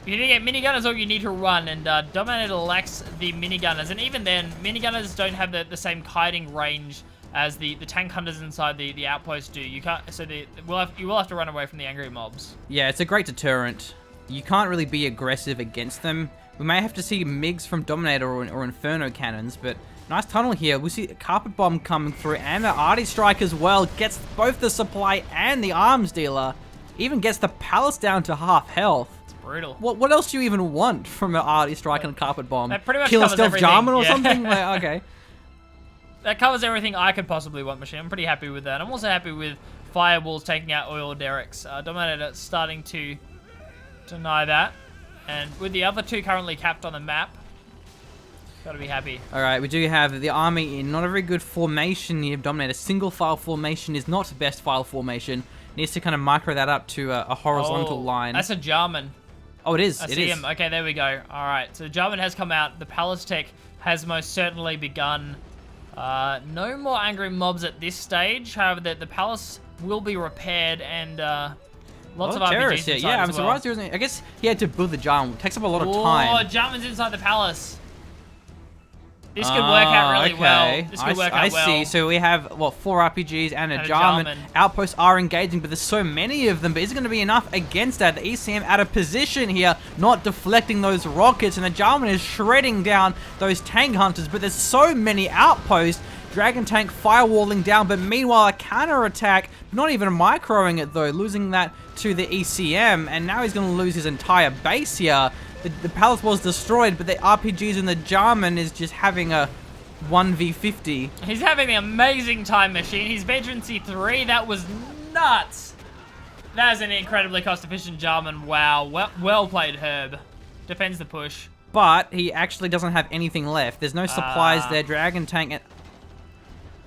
you need to get minigunners or you need to run, and Dominator lacks the minigunners. And even then, minigunners don't have the same kiting range as the tank hunters inside the outpost do. You can't, so you will have to run away from the angry mobs. Yeah, it's a great deterrent. You can't really be aggressive against them. We may have to see MiGs from Dominator or Inferno cannons, but nice tunnel here. We see a carpet bomb coming through, and the arty strike as well. Gets both the supply and the arms dealer. Even gets the palace down to half health. It's brutal. What else do you even want from an arty strike and a carpet bomb? That pretty much Kill a covers stealth everything. Jarman or Yeah. something? Like, okay. That covers everything I could possibly want, Machine. I'm pretty happy with that. I'm also happy with Fireballs taking out oil derricks. Dominator starting to deny that. And with the other two currently capped on the map, gotta be happy. All right, we do have the army in not a very good formation here. Dominator single file formation is not the best file formation. Needs to kind of micro that up to a horizontal line. That's a Jarman. Oh, it is. I It see is. him. Okay, there we go. All right, so the Jarman has come out. The Palace Tech has most certainly begun. No more angry mobs at this stage. However, the Palace will be repaired, and lots of RPGs here. inside Yeah, I'm as well. surprised there isn't. I guess he had to build the Jarman. It takes up a lot of Oh, time. Jarman's inside the Palace. This could work out really well. This could work out well. I see. So we have, what, 4 RPGs and a And a Jarman. Jarman. Outposts are engaging, but there's so many of them. But is it going to be enough against that? The ECM out of position here, not deflecting those rockets. And the Jarman is shredding down those tank hunters. But there's so many outposts. Dragon tank firewalling down. But meanwhile, a counter-attack, not even microing it, though. Losing that to the ECM. And now he's going to lose his entire base here. The palace was destroyed, but the RPGs and the Jarman is just having a 1v50. He's having an amazing time, Machine. He's veteran C3. That was nuts. That is an incredibly cost-efficient Jarman. Wow. Well played, Herb. Defends the push. But he actually doesn't have anything left. There's no supplies there. Dragon tank. And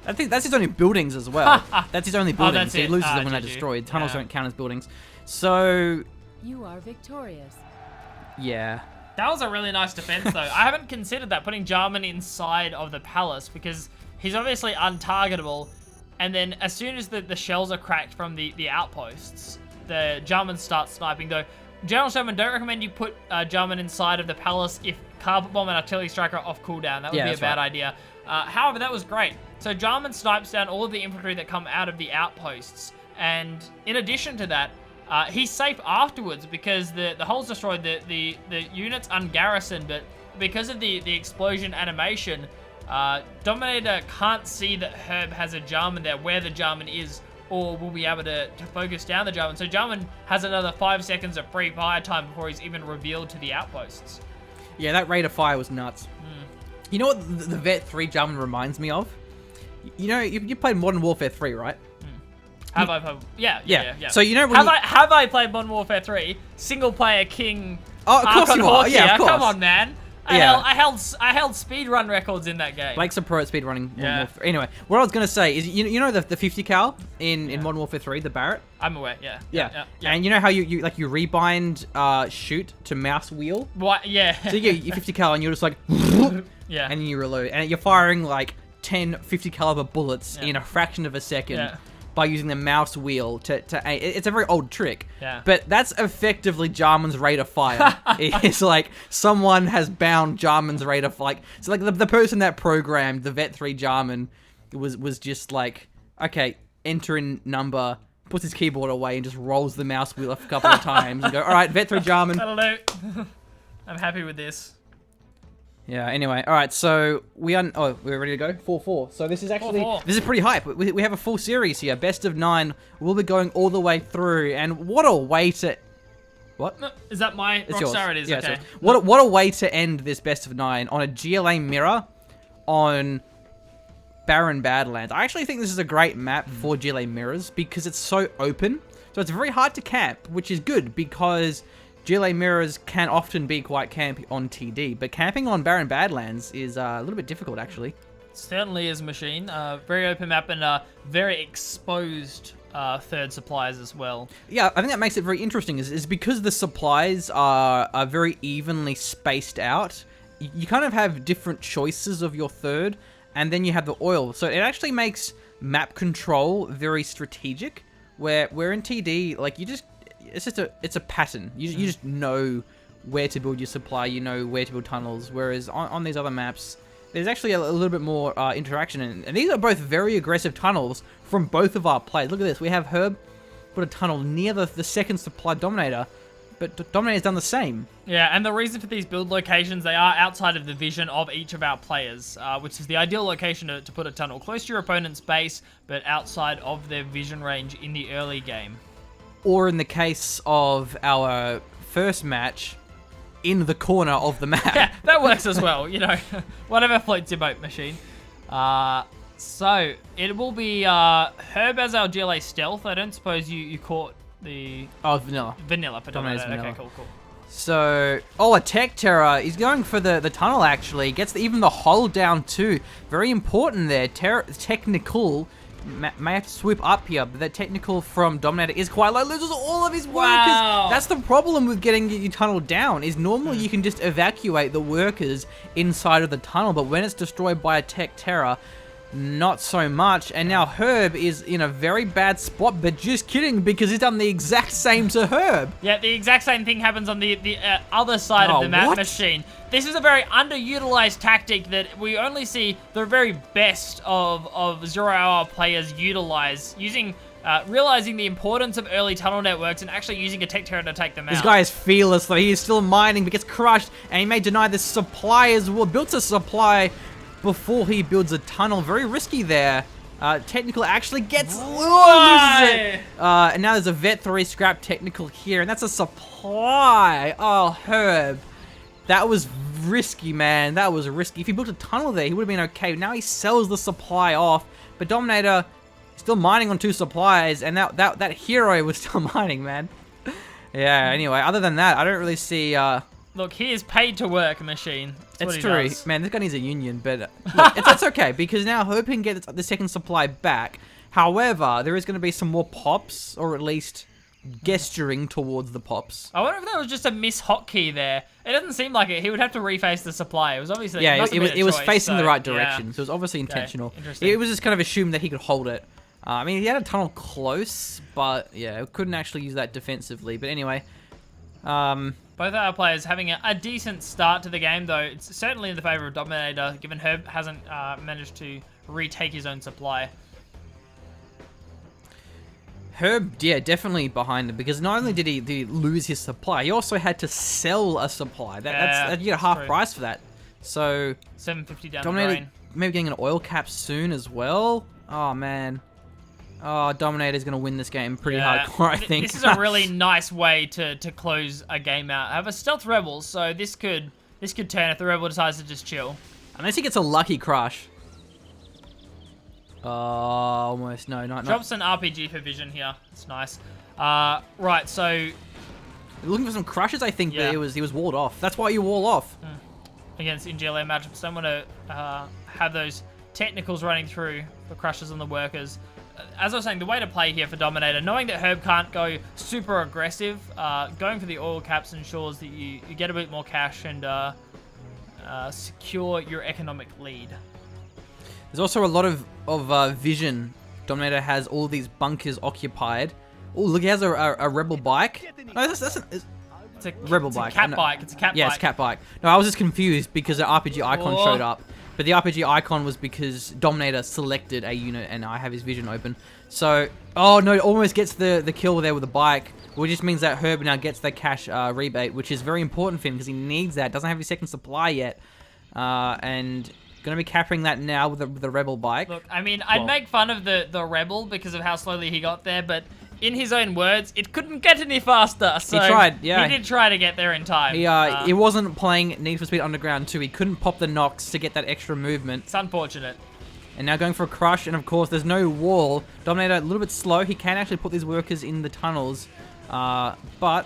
I think that's his only buildings as well. That's his only buildings. that's He it. loses them when they're GG. destroyed. Tunnels Yeah. don't count as buildings. So, You are victorious. yeah. That was a really nice defense, though. I haven't considered that, putting Jarman inside of the palace, because he's obviously untargetable, and then as soon as the shells are cracked from the outposts, the Jarman starts sniping, though. General Sherman, don't recommend you put Jarman inside of the palace if Carpet Bomb and Artillery Strike are off cooldown. That would be a bad idea. However, that was great. So Jarman snipes down all of the infantry that come out of the outposts, and in addition to that, he's safe afterwards because the hull's destroyed, the unit's ungarrisoned, but because of the explosion animation, Dominator can't see that Herb has a Jarman there, where the Jarman is, or will be able to focus down the Jarman. So Jarman has another 5 seconds of free fire time before he's even revealed to the outposts. Yeah, that rate of fire was nuts. You know what the Vet 3 Jarman reminds me of? You know, you played Modern Warfare 3, right? Have I played? Yeah. So you know when have I played Modern Warfare 3? Single player king. Oh, of course Archon you are. Hawk Yeah, here. of course. Come on, man. I Yeah. held speedrun records in that game. Blake's a pro at speedrunning. Yeah. Anyway, what I was going to say is, you know the 50 cal in Modern Warfare 3, the Barrett? I'm aware. Yeah. And you know how you rebind shoot to mouse wheel? What? Yeah. So you get your 50 cal and you're just like, Yeah. and you reload. And you're firing like 10 50 caliber bullets Yeah. in a fraction of a second. Yeah. By using the mouse wheel to aim. It's a very old trick. Yeah. But that's effectively Jarman's rate of fire. It's like someone has bound Jarman's rate of so like the person that programmed the Vet 3 Jarman was just like, okay, enter in number, puts his keyboard away and just rolls the mouse wheel a couple of times and go, all right, Vet 3 Jarman. That'll do. I'm happy with this. Yeah, anyway. All right, so we're ready to go? 4-4. So this is actually... 4-4. This is pretty hype. We have a full series here. Best of 9. We'll be going all the way through. And what a way to... What? No, is that my It's yours. Rockstar? It is, Yeah, it's okay. yours. What a way to end this best of 9 on a GLA mirror on Barren Badlands. I actually think this is a great map for GLA mirrors because it's so open. So it's very hard to camp, which is good because GLA mirrors can often be quite campy on TD. But camping on Barren Badlands is a little bit difficult, actually. Certainly is, Machine. Very open map and very exposed third supplies as well. Yeah, I think that makes it very interesting is because the supplies are very evenly spaced out. You kind of have different choices of your third, and then you have the oil. So it actually makes map control very strategic, where in TD, like, it's a pattern. You just know where to build your supply, you know where to build tunnels, whereas on these other maps, there's actually a little bit more interaction, and these are both very aggressive tunnels from both of our players. Look at this. We have Herb put a tunnel near the second supply Dominator, but Dominator's done the same. Yeah, and the reason for these build locations, they are outside of the vision of each of our players, which is the ideal location to put a tunnel. Close to your opponent's base, but outside of their vision range in the early game. Or in the case of our first match, in the corner of the map. Yeah, that works as well, you know. Whatever floats your boat, Machine. So, it will be Herb as our GLA stealth. I don't suppose you caught the... Oh, Vanilla. Vanilla for Dominator's Dominator. Vanilla. Okay, cool. So, a Tech Terror. He's going for the tunnel, actually. Gets even the hold down, too. Very important there. Technical may have to swoop up here, but that technical from Dominator is quite low. Loses all of his workers. Wow. That's the problem with getting your tunnel down, is normally you can just evacuate the workers inside of the tunnel, but when it's destroyed by a Tech Terror, not so much. And now Herb is in a very bad spot, but just kidding, because he's done the exact same to Herb. Yeah, the exact same thing happens on the other side of the map, what? Machine. This is a very underutilized tactic that we only see the very best of 0 hour players utilize, realizing the importance of early tunnel networks and actually using a Tech Terror to take them out. This guy is fearless, though. He is still mining, but gets crushed, and he may deny the supply as well. Built a supply before he builds a tunnel. Very risky there. Technical actually gets... Oh, loses it. And now there's a Vet 3 scrap technical here, and that's a supply. Oh, Herb. That was risky, man. That was risky. If he built a tunnel there, he would have been okay. Now he sells the supply off, but Dominator still mining on 2 supplies, and that hero was still mining, man. Yeah, anyway, other than that, I don't really see... Look, he is paid to work, Machine. That's It's what he true. does. Man, this guy needs a union, but look, it's okay, because now Herb can get the second supply back. However, there is going to be some more pops, or at least gesturing towards the pops. I wonder if that was just a miss hotkey there. It doesn't seem like it. He would have to reface the supply. It was obviously... Yeah, must have been a it was choice, facing the so, right yeah. direction, so it was obviously intentional. interesting. It was just kind of assumed that he could hold it. I mean, he had a tunnel close, but yeah, couldn't actually use that defensively. But anyway... Both our players having a decent start to the game, though it's certainly in the favor of Dominator, given Herb hasn't managed to retake his own supply. Herb, yeah, definitely behind him, because not only did he lose his supply, he also had to sell a supply. That's you get a half true. price for that. So 750 down the Dominator drain. maybe getting an oil cap soon as well. Oh man. Oh, Dominator's going to win this game pretty hardcore, I think. This is a really nice way to close a game out. I have a stealth rebel, so this could turn if the rebel decides to just chill. Unless he gets a lucky crush. Oh, almost. No, not. Drops an RPG for vision here. It's nice. Right, so Looking for some crushes, I think, Yeah. but he was walled off. That's why you wall off. against in GLA matchups, don't want to have those technicals running through for crushes on the workers. As I was saying, the way to play here for Dominator, knowing that Herb can't go super aggressive, going for the oil caps ensures that you get a bit more cash and secure your economic lead. There's also a lot of vision. Dominator has all these bunkers occupied. Oh, look, he has a rebel bike. No, that's It's a rebel it's bike. A cat No. bike. It's a cat Yeah, bike. it's cat bike. No, I was just confused because an RPG icon Oh. showed up. But the RPG icon was because Dominator selected a unit, and I have his vision open. So, oh no, it almost gets the kill there with the bike, which just means that Herb now gets the cash rebate, which is very important for him because he needs that. Doesn't have his second supply yet, and gonna be capturing that now with the Rebel bike. Look, I mean, I'd make fun of the Rebel because of how slowly he got there, but in his own words, it couldn't get any faster. So he tried, yeah. He did try to get there in time. He wasn't playing Need for Speed Underground 2. He couldn't pop the knocks to get that extra movement. It's unfortunate. And now going for a crush, and of course there's no wall. Dominator a little bit slow. He can actually put these workers in the tunnels, but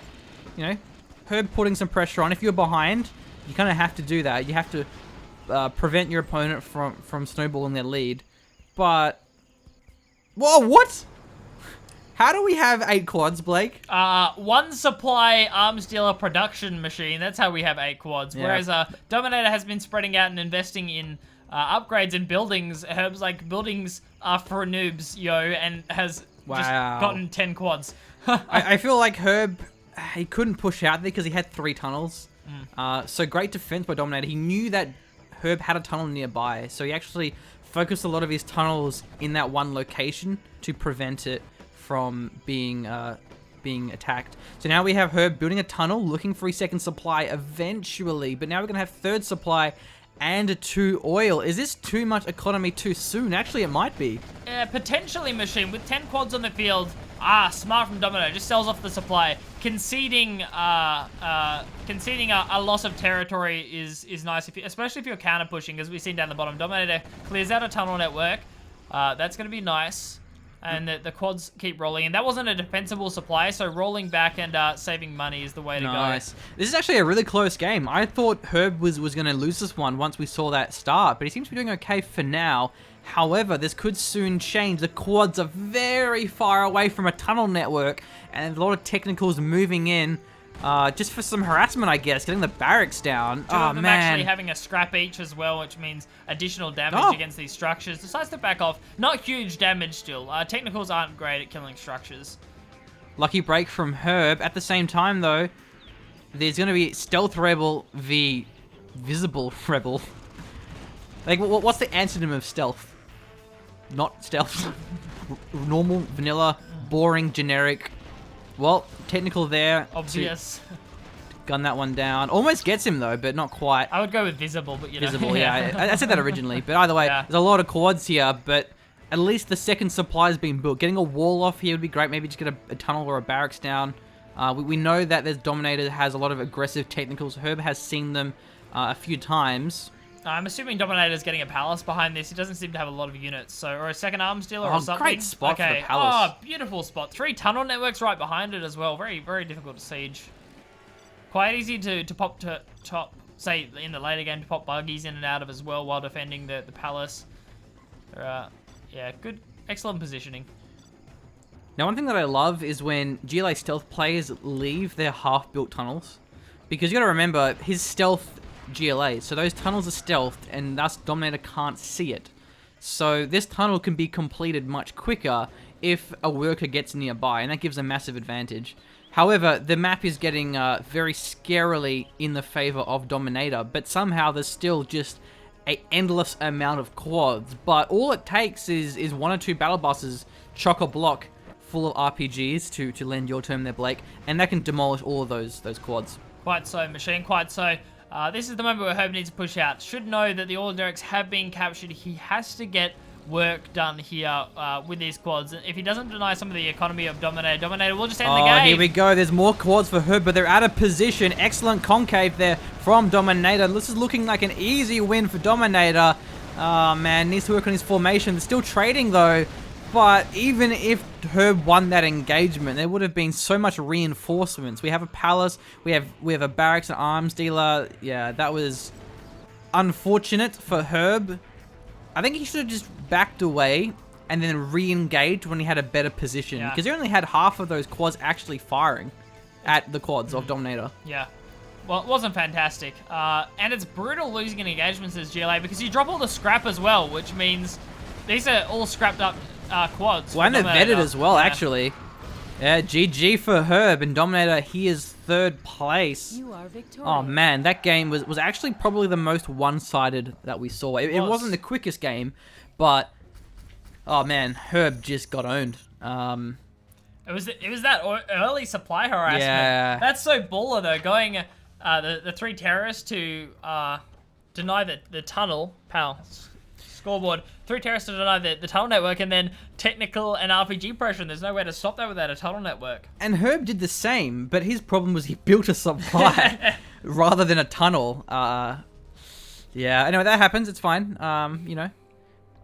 you know, Herb putting some pressure on. If you're behind, you kind of have to do that. You have to prevent your opponent from snowballing their lead. But whoa, what? How do we have 8 quads, Blake? One supply arms dealer production machine. That's how we have 8 quads. Yeah. Whereas Dominator has been spreading out and investing in upgrades and buildings. Herb's like, buildings are for noobs, yo, and has just gotten 10 quads. I feel like Herb, he couldn't push out there because he had 3 tunnels. So great defense by Dominator. He knew that Herb had a tunnel nearby, so he actually focused a lot of his tunnels in that one location to prevent it from being attacked. So now we have Herb building a tunnel, looking for his second supply eventually, but now we're gonna have third supply and 2 oil. Is this too much economy too soon? Actually, it might be. Potentially, Machine, with 10 quads on the field. Smart from Dominator, just sells off the supply. Conceding a loss of territory is nice, especially if you're counter pushing, as we've seen down the bottom. Dominator clears out a tunnel network. That's going to be nice. And the quads keep rolling. And that wasn't a defensible supply, so rolling back and saving money is the way to go. This is actually a really close game. I thought Herb was going to lose this one once we saw that start, but he seems to be doing okay for now. However, this could soon change. The quads are very far away from a tunnel network, and a lot of technicals moving in just for some harassment, I guess, getting the barracks down. Two of them actually having a scrap each as well, which means additional damage against these structures. Decides to back off. Not huge damage still. Technicals aren't great at killing structures. Lucky break from Herb. At the same time, though, there's going to be Stealth Rebel v Visible Rebel. Like, what's the antonym of stealth? Not stealth. Normal, vanilla, boring, generic. Well, technical there. Obvious. Gun that one down. Almost gets him, though, but not quite. I would go with visible, but you know. Visible, yeah. I said that originally. But either way, there's a lot of quads here, but at least the second supply is being built. Getting a wall off here would be great. Maybe just get a tunnel or a barracks down. We know that there's Dominator has a lot of aggressive technicals. Herb has seen them a few times. I'm assuming Dominator's getting a palace behind this. He doesn't seem to have a lot of units, so or a second arms dealer or something. Great spot for the palace. Oh, beautiful spot. 3 tunnel networks right behind it as well. Very, very difficult to siege. Quite easy to pop to top, say in the later game, to pop buggies in and out of as well while defending the palace. Yeah, good, excellent positioning. Now, one thing that I love is when GLA stealth players leave their half-built tunnels, because you got to remember his stealth GLA, so those tunnels are stealthed, and thus Dominator can't see it. So this tunnel can be completed much quicker if a worker gets nearby, and that gives a massive advantage. However, the map is getting very scarily in the favor of Dominator, but somehow there's still just an endless amount of quads. But all it takes is 1 or 2 battle buses, chock-a-block full of RPGs, to lend your term there, Blake, and that can demolish all of those quads. Quite so, Machine, quite so. This is the moment where Herb needs to push out. Should know that the oil derricks have been captured. He has to get work done here with these quads. If he doesn't deny some of the economy of Dominator, Dominator will just end the game. Here we go. There's more quads for Herb, but they're out of position. Excellent concave there from Dominator. This is looking like an easy win for Dominator. Oh, man, needs to work on his formation. They're still trading, though. But even if Herb won that engagement, there would have been so much reinforcements. We have a palace, we have a barracks and arms dealer. Yeah, that was unfortunate for Herb. I think he should have just backed away and then re-engaged when he had a better position. Because he only had half of those quads actually firing at the quads of Dominator. Yeah. Well, it wasn't fantastic. And it's brutal losing an engagement as GLA because you drop all the scrap as well, which means these are all scrapped up quads. Well, and they're vetted as well, actually. Yeah, GG for Herb, and Dominator, he is third place. You are victorious. Oh man, that game was actually probably the most one-sided that we saw. It wasn't the quickest game, but oh man, Herb just got owned. It was that early supply harassment. Yeah. That's so baller though. Going the 3 terrorists to deny the tunnel, pal. Scoreboard. 3 terrorists to deny the tunnel network, and then technical and RPG pressure. And there's no way to stop that without a tunnel network. And Herb did the same, but his problem was he built a supply rather than a tunnel. Yeah, anyway, that happens. It's fine. You know,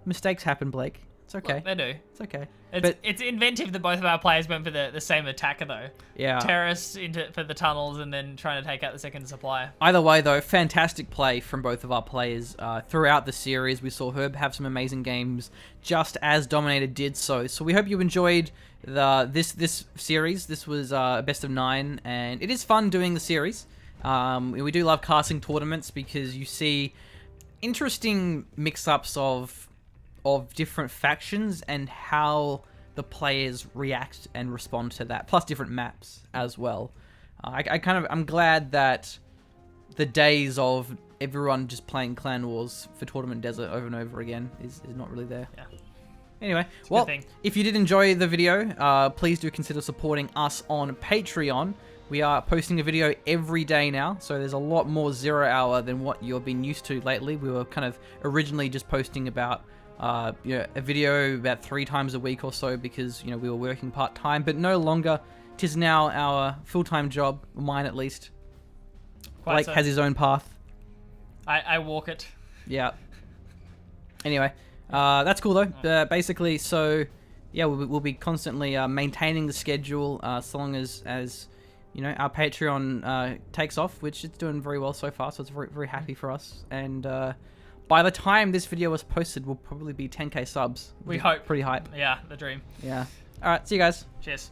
mistakes happen, Blake. It's okay. Well, they do. It's okay. It's inventive that both of our players went for the same attacker though. Yeah. Terrorists for the tunnels and then trying to take out the second supply. Either way, though, fantastic play from both of our players throughout the series. We saw Herb have some amazing games, just as Dominator did so. So we hope you enjoyed this series. This was a best of 9, and it is fun doing the series. We do love casting tournaments because you see interesting mix-ups of different factions and how the players react and respond to that, plus different maps as well. I'm glad that the days of everyone just playing Clan Wars for Tournament Desert over and over again is not really there. Yeah. Anyway, a good thing. if you did enjoy the video, please do consider supporting us on Patreon. We are posting a video every day now, so there's a lot more 0 hour than what you've been used to lately. We were kind of originally just posting about a video about 3 times a week or so because we were working part-time, but no longer. 'Tis now our full-time job, mine at least. Blake has his own path. I walk it. Yeah. Anyway, that's cool though. Basically, so yeah, we'll be constantly maintaining the schedule so long as our Patreon takes off, which it's doing very well so far. So it's very, very happy for us. And by the time this video was posted, we'll probably be 10k subs. We hope. Pretty hype. Yeah, the dream. Yeah. All right. See you guys. Cheers.